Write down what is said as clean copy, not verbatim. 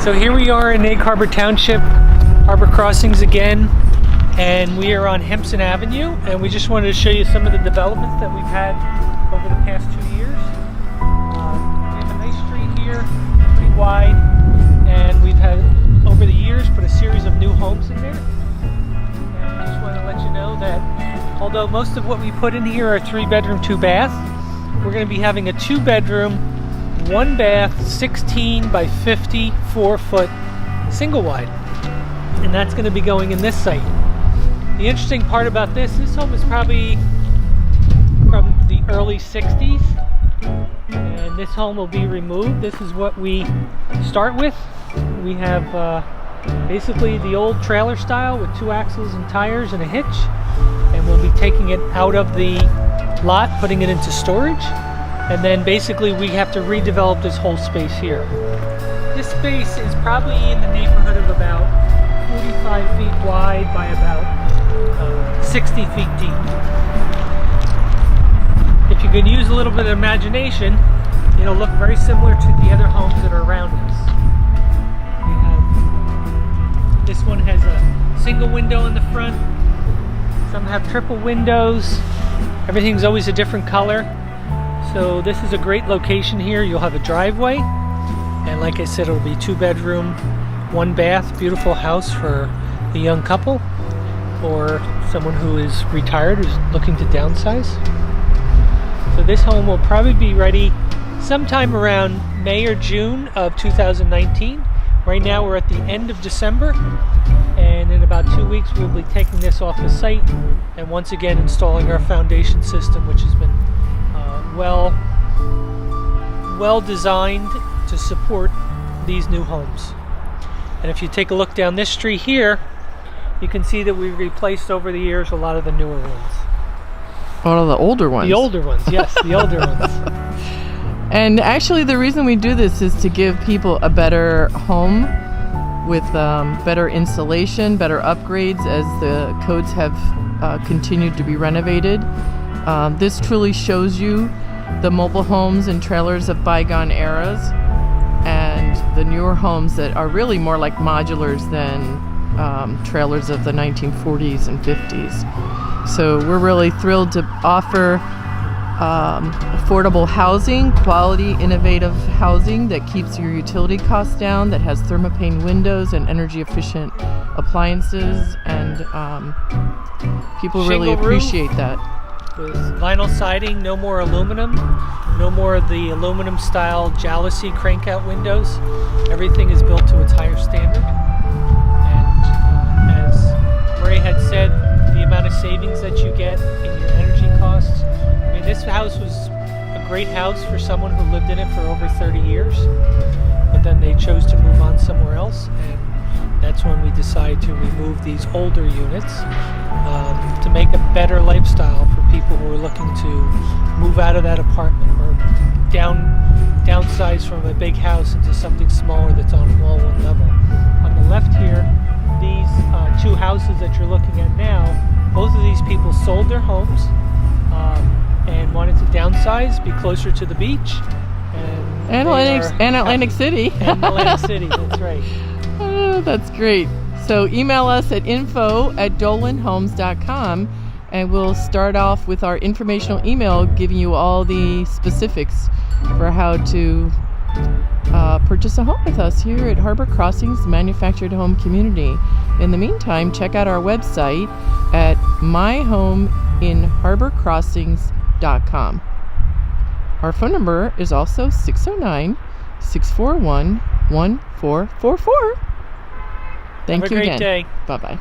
So here we are in Egg Harbor Township, Harbor Crossings again, and we are on Hempson Avenue, and we just wanted to show you some of the developments that we've had over the past 2 years. We have a nice street here, pretty wide, and we've had, over the years, put a series of new homes in there. And I just want to let you know that although most of what we put in here are 3-bedroom, 2-bath, we're going to be having a 2-bedroom, 1-bath, 16 by 50, 4-foot single wide. And that's going to be going in this site. The interesting part about this home is probably from the early 60s. And this home will be removed. This is what we start with. We have basically the old trailer style with 2 axles and tires and a hitch. And we'll be taking it out of the lot, putting it into storage. And then basically we have to redevelop this whole space here. This space is probably in the neighborhood of about 45 feet wide by about 60 feet deep. If you can use a little bit of imagination, it'll look very similar to the other homes that are around us. This one has a single window in the front. Some have triple windows. Everything's always a different color. So this is a great location here. You'll have a driveway, and like I said, it'll be 2-bedroom, 1-bath, beautiful house for a young couple or someone who is retired who's looking to downsize. So this home will probably be ready sometime around May or June of 2019. Right now we're at the end of December, and in about 2 weeks we'll be taking this off the site and once again installing our foundation system, which has been well designed to support these new homes. And if you take a look down this street here, you can see that we've replaced over the years a lot of the newer ones. A lot of the older ones. The older ones, yes, the older ones. And actually the reason we do this is to give people a better home with better insulation, better upgrades as the codes have continued to be renovated. This truly shows you the mobile homes and trailers of bygone eras and the newer homes that are really more like modulars than trailers of the 1940s and 50s. So we're really thrilled to offer affordable housing, quality, innovative housing that keeps your utility costs down, that has thermopane windows and energy efficient appliances, and people really appreciate that. With vinyl siding, no more aluminum, no more of the aluminum style jalousie crank-out windows. Everything is built to its higher standard. And as Murray had said, the amount of savings that you get in your energy costs. I mean, this house was a great house for someone who lived in it for over 30 years, but then they chose to move on somewhere else, and that's when we decided to remove these older units to make a better lifestyle for people who are looking to move out of that apartment or downsize from a big house into something smaller that's on all one level. On the left here, these 2 houses that you're looking at now, both of these people sold their homes and wanted to downsize, be closer to the beach. And Atlantic City. And Atlantic City, that's right. Oh, that's great. So email us at info@dolanhomes.com, and we'll start off with our informational email giving you all the specifics for how to purchase a home with us here at Harbor Crossings Manufactured Home Community. In the meantime, check out our website at myhomeinharborcrossings.com. Our phone number is also 609-641-1444. Thank you again. Have a great day. Bye-bye.